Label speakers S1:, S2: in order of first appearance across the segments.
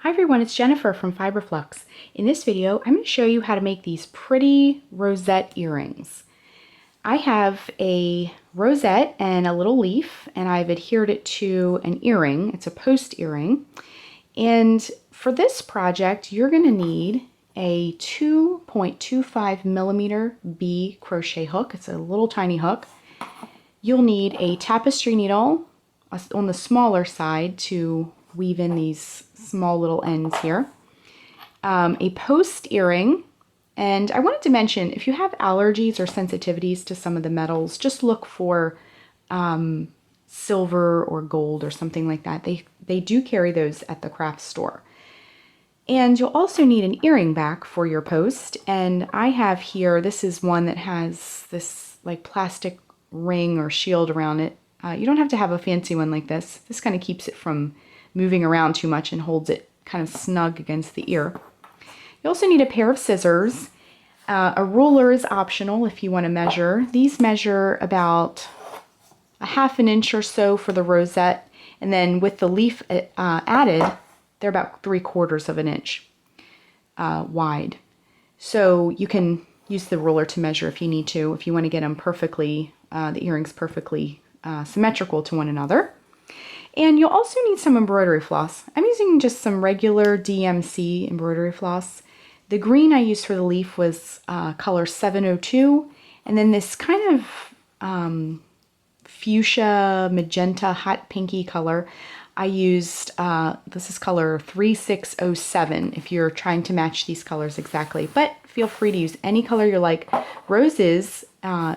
S1: Hi everyone, it's Jennifer from Fiberflux. In this video, I'm going to show you how to make these pretty rosette earrings. I have a rosette and a little leaf, and I've adhered it to an earring. It's a post earring. And for this project, you're going to need a 2.25 millimeter B crochet hook. It's a little tiny hook. You'll need a tapestry needle on the smaller side to weave in these small little ends here, a post earring, and I wanted to mention, if you have allergies or sensitivities to some of the metals, just look for silver or gold or something like that. They do carry those at the craft store. And you'll also need an earring back for your post, and I have here, this is one that has this like plastic ring or shield around it. You don't have to have a fancy one like this. This kind of keeps it from moving around too much and holds it kind of snug against the ear. You also need a pair of scissors. A ruler is optional if you want to measure. These measure about a ½ inch or so for the rosette, and then with the leaf added, they're about 3/4 of an inch wide. So you can use the ruler to measure if you need to, if you want to get them perfectly, the earrings perfectly symmetrical to one another. And you'll also need some embroidery floss. I'm using just some regular DMC embroidery floss. The green I used for the leaf was color 702, and then this kind of fuchsia, magenta, hot pinky color, I used, this is color 3607 if you're trying to match these colors exactly, but feel free to use any color you like. Roses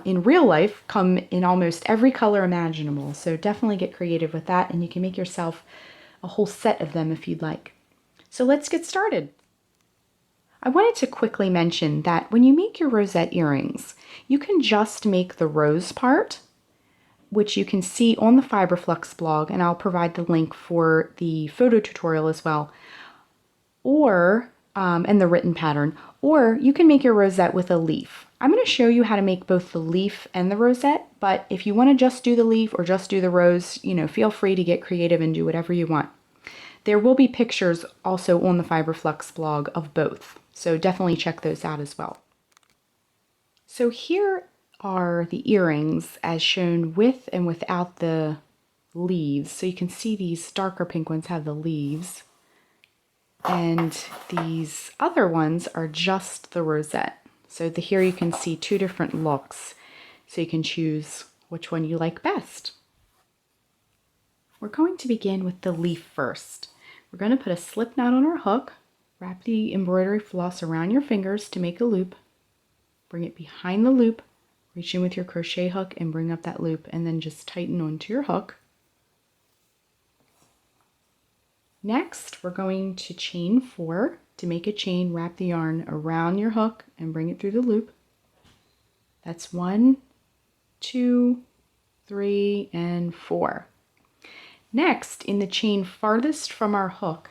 S1: in real life come in almost every color imaginable, so definitely get creative with that, and you can make yourself a whole set of them if you'd like. So let's get started. I wanted to quickly mention that when you make your rosette earrings, you can just make the rose part, which you can see on the Fiberflux blog, and I'll provide the link for the photo tutorial as well, or and the written pattern, or you can make your rosette with a leaf. I'm going to show you how to make both the leaf and the rosette, but if you want to just do the leaf or just do the rose, feel free to get creative and do whatever you want. There will be pictures also on the Fiberflux blog of both, so definitely check those out as well. So here are the earrings as shown with and without the leaves. So you can see these darker pink ones have the leaves, and these other ones are just the rosette. So here you can see two different looks, so you can choose which one you like best. We're going to begin with the leaf first. We're going to put a slip knot on our hook, wrap the embroidery floss around your fingers to make a loop, bring it behind the loop, reach in with your crochet hook and bring up that loop, and then just tighten onto your hook. Next, we're going to chain 4. To make a chain, wrap the yarn around your hook and bring it through the loop. That's 1, 2, 3, and 4. Next, in the chain farthest from our hook,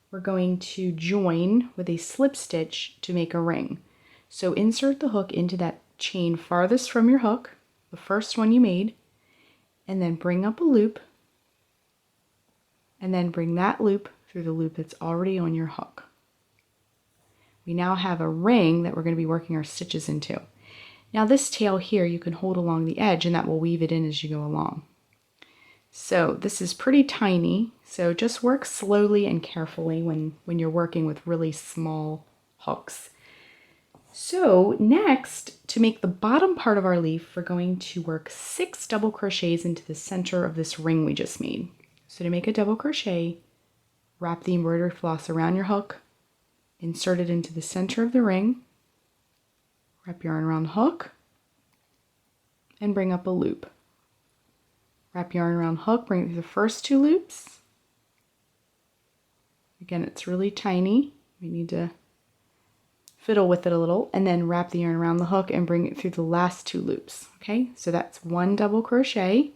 S1: we're going to join with a slip stitch to make a ring. So insert the hook into that chain farthest from your hook, the first one you made, and then bring up a loop, and then bring that loop through the loop that's already on your hook. We now have a ring that we're going to be working our stitches into. Now this tail here you can hold along the edge, and that will weave it in as you go along. So this is pretty tiny, so just work slowly and carefully when you're working with really small hooks. So next, to make the bottom part of our leaf, we're going to work 6 double crochets into the center of this ring we just made. So to make a double crochet, wrap the embroidery floss around your hook, insert it into the center of the ring, wrap yarn around the hook, and bring up a loop. Wrap yarn around the hook, bring it through the first 2 loops. Again, it's really tiny. We need to fiddle with it a little, and then wrap the yarn around the hook and bring it through the last 2 loops. Okay, so that's 1 double crochet.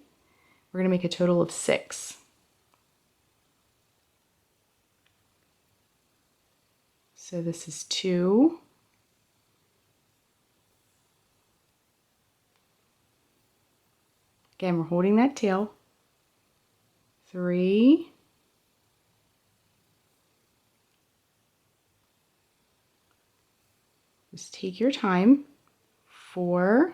S1: We're going to make a total of 6. So this is 2. Again, we're holding that tail. 3. Just take your time. 4,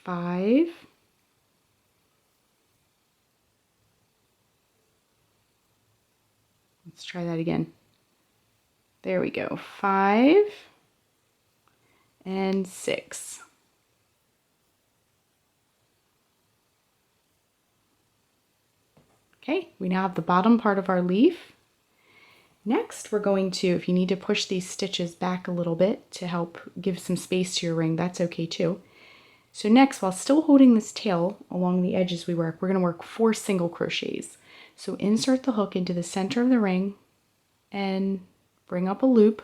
S1: 5, let's try that again. There we go. 5 and 6. Okay, we now have the bottom part of our leaf. Next, we're going to, if you need to push these stitches back a little bit to help give some space to your ring, that's okay too. So next, while still holding this tail along the edges we're going to work 4 single crochets. So insert the hook into the center of the ring and bring up a loop.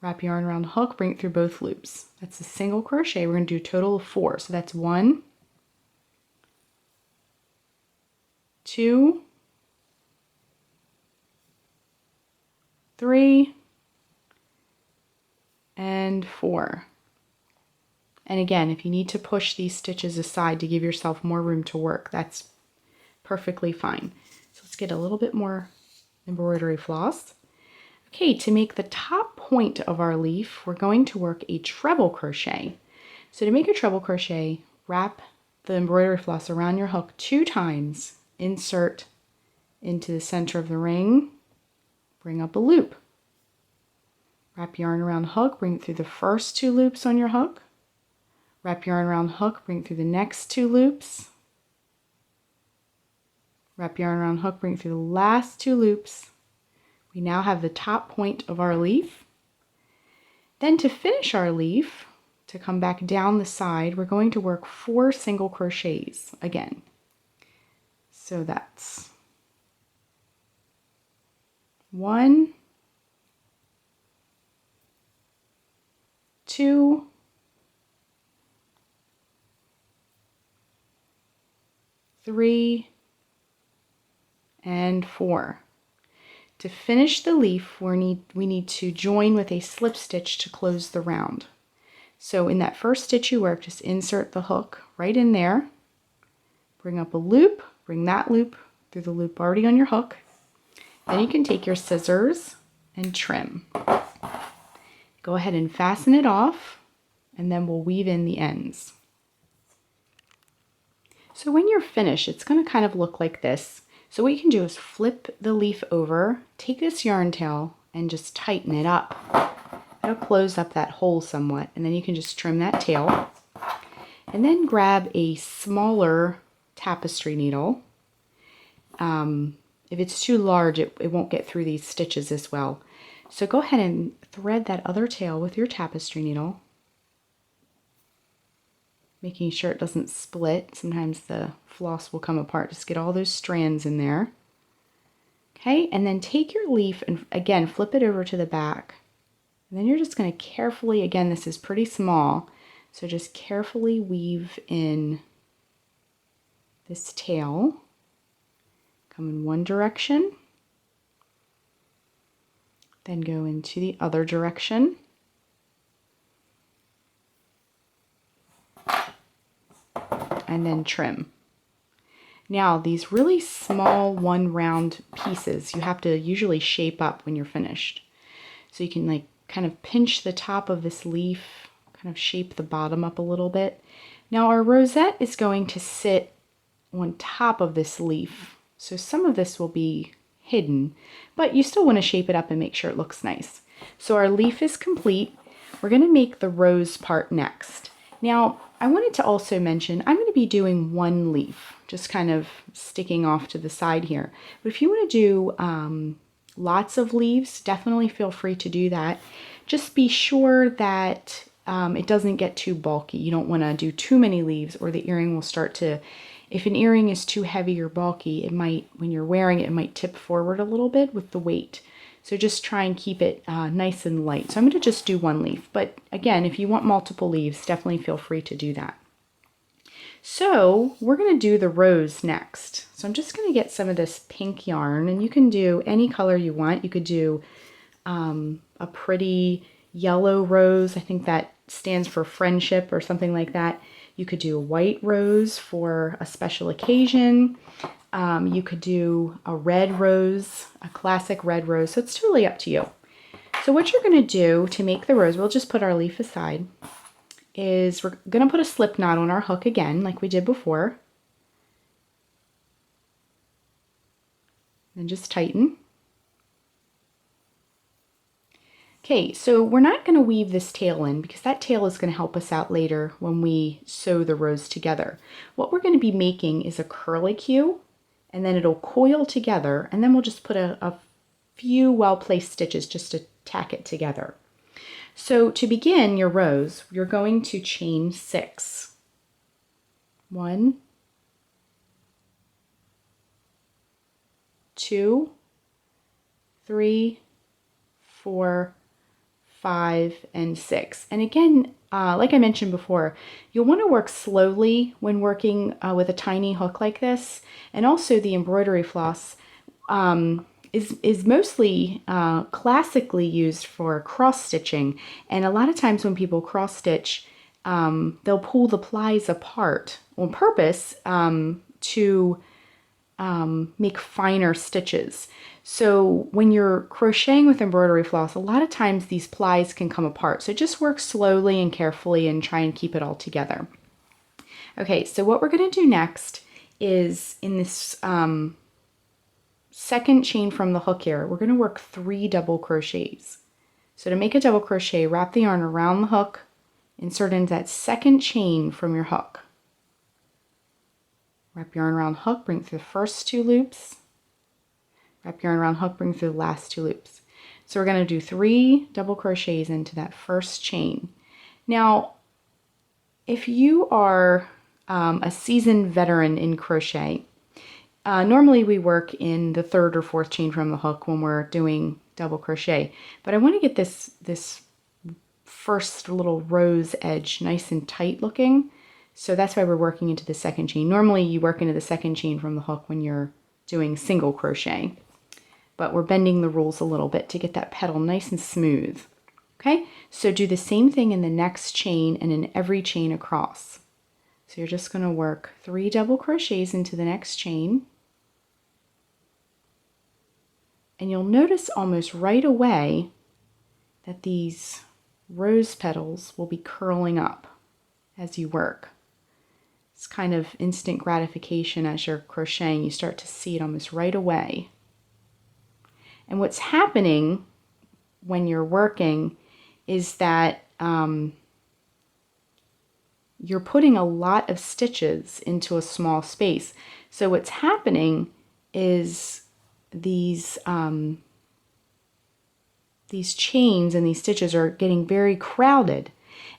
S1: Wrap yarn around the hook, bring it through both loops. That's a single crochet. We're going to do a total of 4. So that's 1, 2, 3, and 4. And again, if you need to push these stitches aside to give yourself more room to work, that's perfectly fine. So let's get a little bit more embroidery floss. Okay, to make the top point of our leaf, we're going to work a treble crochet. So to make a treble crochet, wrap the embroidery floss around your hook 2 times, insert into the center of the ring, bring up a loop. Wrap yarn around the hook, bring it through the first 2 loops on your hook. Wrap yarn around the hook, bring it through the next 2 loops. Wrap yarn around the hook, bring it through the last 2 loops. We now have the top point of our leaf. Then to finish our leaf, to come back down the side, we're going to work 4 single crochets again. So that's 1, 2, 3, and 4. To finish the leaf, we need to join with a slip stitch to close the round. So in that first stitch you work, just insert the hook right in there, bring up a loop, bring that loop through the loop already on your hook. Then you can take your scissors and trim. Go ahead and fasten it off, and then we'll weave in the ends. So when you're finished, it's going to kind of look like this. So what you can do is flip the leaf over, take this yarn tail, and just tighten it up. It'll close up that hole somewhat, and then you can just trim that tail. And then grab a smaller tapestry needle. If it's too large, it won't get through these stitches as well. So go ahead and thread that other tail with your tapestry needle, making sure it doesn't split. Sometimes the floss will come apart. Just get all those strands in there. Okay, and then take your leaf and again flip it over to the back. And then you're just going to carefully, again, this is pretty small, so just carefully weave in this tail. Come in one direction, then go into the other direction. And then trim. Now these really small 1 round pieces you have to usually shape up when you're finished. So you can like kind of pinch the top of this leaf, kind of shape the bottom up a little bit. Now our rosette is going to sit on top of this leaf, so some of this will be hidden, but you still want to shape it up and make sure it looks nice. So our leaf is complete. We're going to make the rose part next. Now I wanted to also mention I'm going to be doing 1 leaf, just kind of sticking off to the side here. But if you want to do lots of leaves, definitely feel free to do that. Just be sure that it doesn't get too bulky. You don't want to do too many leaves or the earring will start to, if an earring is too heavy or bulky, it might, when you're wearing it, it might tip forward a little bit with the weight. So just try and keep it nice and light. So I'm going to just do 1 leaf. But again, if you want multiple leaves, definitely feel free to do that. So we're going to do the rose next. So I'm just going to get some of this pink yarn, and you can do any color you want. You could do a pretty yellow rose. I think that stands for friendship or something like that. You could do a white rose for a special occasion. You could do a red rose, a classic red rose. So it's totally up to you. So what you're going to do to make the rose, we'll just put our leaf aside, is we're going to put a slip knot on our hook again, like we did before. And just tighten. Okay, so we're not going to weave this tail in because that tail is going to help us out later when we sew the rose together. What we're going to be making is a curlicue, and then it'll coil together, and then we'll just put a few well-placed stitches just to tack it together. So to begin your rose, you're going to chain 6. 1, 2, 3, 4, 5, and 6. And again, like I mentioned before, you'll want to work slowly when working with a tiny hook like this. And also the embroidery floss is mostly classically used for cross stitching. And a lot of times when people cross stitch, they'll pull the plies apart on purpose to make finer stitches. So when you're crocheting with embroidery floss, a lot of times these plies can come apart. So just work slowly and carefully and try and keep it all together. Okay, so what we're going to do next is in this second chain from the hook here, we're going to work 3 double crochets. So to make a double crochet, wrap the yarn around the hook, insert into that second chain from your hook. Wrap yarn around hook, bring through the first 2 loops. Wrap yarn around hook, bring through the last 2 loops. So we're going to do 3 double crochets into that first chain. Now, if you are a seasoned veteran in crochet, normally we work in the 3rd or 4th chain from the hook when we're doing double crochet. But I want to get this first little rose edge nice and tight looking. So that's why we're working into the second chain. Normally you work into the second chain from the hook when you're doing single crochet. But we're bending the rules a little bit to get that petal nice and smooth. Okay, so do the same thing in the next chain and in every chain across. So you're just going to work 3 double crochets into the next chain. And you'll notice almost right away that these rose petals will be curling up as you work. It's kind of instant gratification as you're crocheting. You start to see it almost right away. And what's happening when you're working is that you're putting a lot of stitches into a small space. So what's happening is these chains and these stitches are getting very crowded.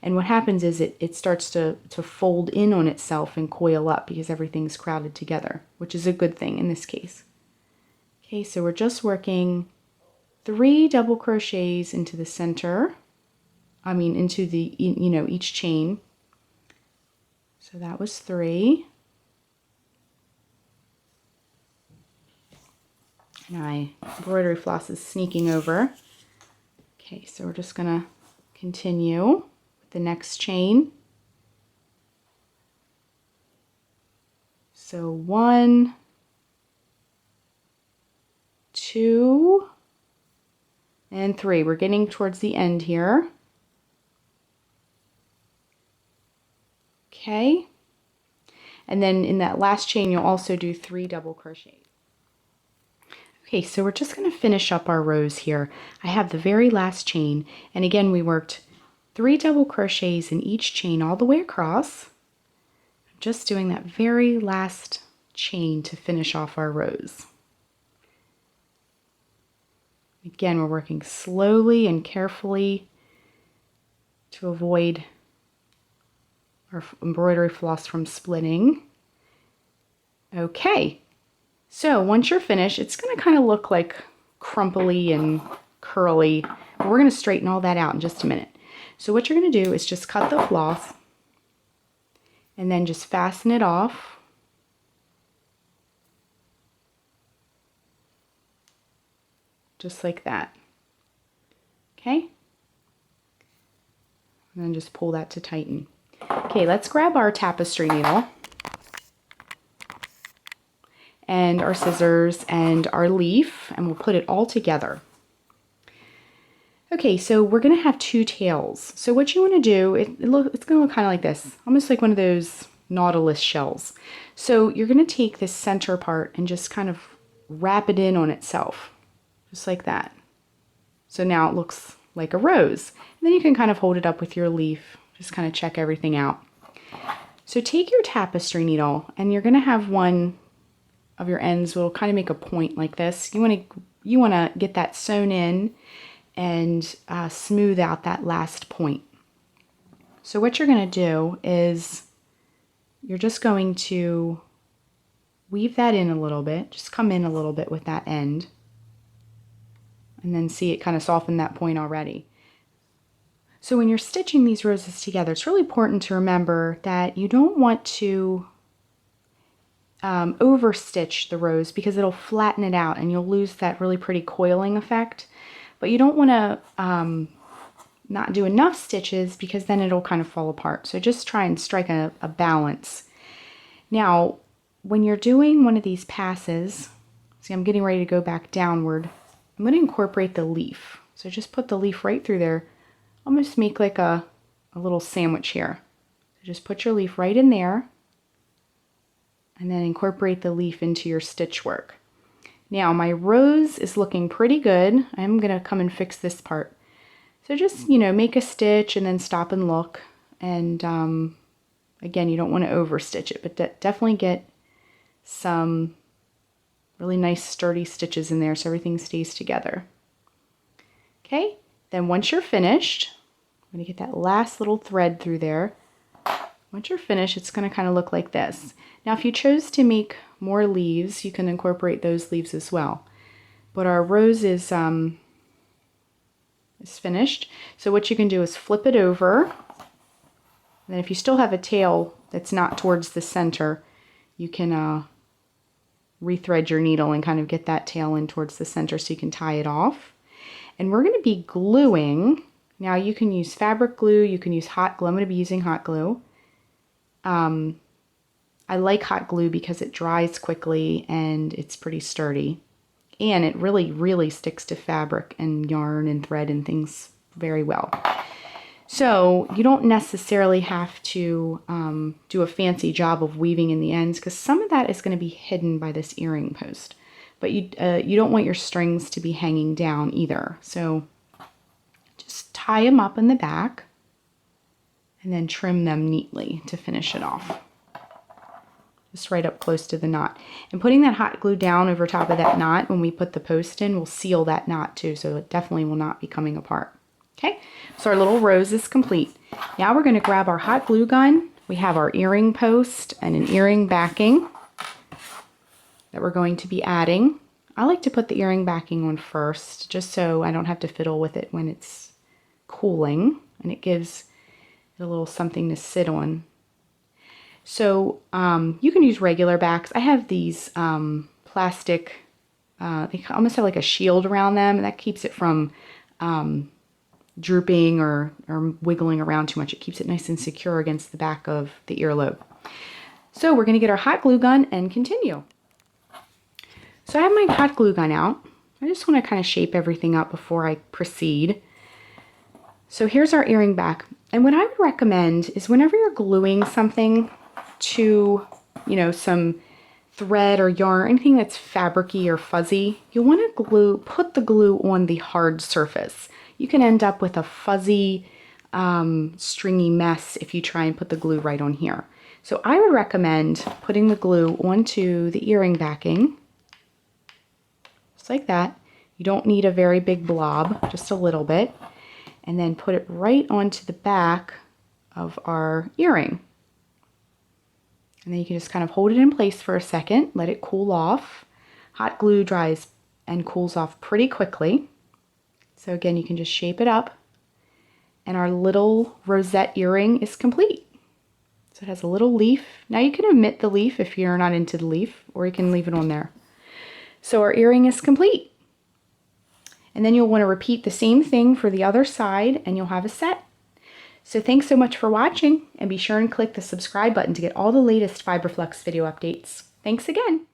S1: And what happens is it starts to fold in on itself and coil up because everything's crowded together, which is a good thing in this case. Okay, so we're just working 3 double crochets into the center, into the, each chain. So that was 3. And my embroidery floss is sneaking over. Okay, so we're just going to continue with the next chain. So 1, 2, and 3. We're getting towards the end here. Okay. And then in that last chain, you'll also do 3 double crochets. Okay, so we're just going to finish up our rows here. I have the very last chain, and again, we worked 3 double crochets in each chain all the way across. I'm just doing that very last chain to finish off our rows. Again, we're working slowly and carefully to avoid our embroidery floss from splitting. Okay, so once you're finished, it's going to kind of look like crumply and curly. But we're going to straighten all that out in just a minute. So what you're going to do is just cut the floss and then just fasten it off. Just like that. Okay? And then just pull that to tighten. Okay, let's grab our tapestry needle. And and our scissors and our leaf, and we'll put it all together. Okay, so we're going to have two tails. So what you want to do, it's going to look kind of like this, almost like one of those nautilus shells. So you're going to take this center part and just kind of wrap it in on itself, just like that. So now it looks like a rose. And then you can kind of hold it up with your leaf, just kind of check everything out. So take your tapestry needle, and you're going to have one of your ends will kind of make a point like this. You want to get that sewn in and smooth out that last point. So what you're going to do is you're just going to weave that in a little bit, just come in a little bit with that end, and then see it kind of soften that point already. So when you're stitching these roses together, it's really important to remember that you don't want to overstitch the rose, because it'll flatten it out and you'll lose that really pretty coiling effect. But you don't want to not do enough stitches, because then it'll kind of fall apart. So just try and strike a balance. Now, when you're doing one of these passes, see, I'm getting ready to go back downward. I'm going to incorporate the leaf. So just put the leaf right through there. Almost make like a little sandwich here. So just put your leaf right in there, and then incorporate the leaf into your stitch work. Now my rose is looking pretty good. I'm going to come and fix this part. So just, make a stitch and then stop and look. And again, you don't want to overstitch it, but definitely get some really nice sturdy stitches in there so everything stays together. Okay, then once you're finished, I'm going to get that last little thread through there. Once you're finished, it's going to kind of look like this. Now if you chose to make more leaves, you can incorporate those leaves as well. But our rose is finished. So what you can do is flip it over. And then if you still have a tail that's not towards the center, you can rethread your needle and kind of get that tail in towards the center so you can tie it off. And we're going to be gluing. Now you can use fabric glue, you can use hot glue. I'm going to be using hot glue. I like hot glue because it dries quickly and it's pretty sturdy. And it really, really sticks to fabric and yarn and thread and things very well. So you don't necessarily have to do a fancy job of weaving in the ends, because some of that is going to be hidden by this earring post. But you don't want your strings to be hanging down either. So just tie them up in the back and then trim them neatly to finish it off. Just right up close to the knot. And putting that hot glue down over top of that knot when we put the post in will seal that knot too, so it definitely will not be coming apart. Okay, so our little rose is complete. Now we're going to grab our hot glue gun. We have our earring post and an earring backing that we're going to be adding. I like to put the earring backing on first, just so I don't have to fiddle with it when it's cooling, and it gives it a little something to sit on. So you can use regular backs. I have these plastic, they almost have like a shield around them, and that keeps it from drooping or wiggling around too much. It keeps it nice and secure against the back of the earlobe. So we're going to get our hot glue gun and continue. So I have my hot glue gun out. I just want to kind of shape everything up before I proceed. So here's our earring back. And what I would recommend is whenever you're gluing something to, some thread or yarn, anything that's fabricy or fuzzy, you'll want to put the glue on the hard surface. You can end up with a fuzzy, stringy mess if you try and put the glue right on here. So I would recommend putting the glue onto the earring backing, just like that. You don't need a very big blob, just a little bit. And then put it right onto the back of our earring. And then you can just kind of hold it in place for a second, let it cool off. Hot glue dries and cools off pretty quickly. So again, you can just shape it up. And our little rosette earring is complete. So it has a little leaf. Now you can omit the leaf if you're not into the leaf, or you can leave it on there. So our earring is complete. And then you'll want to repeat the same thing for the other side, and you'll have a set. So thanks so much for watching, and be sure and click the subscribe button to get all the latest Fiberflux video updates. Thanks again.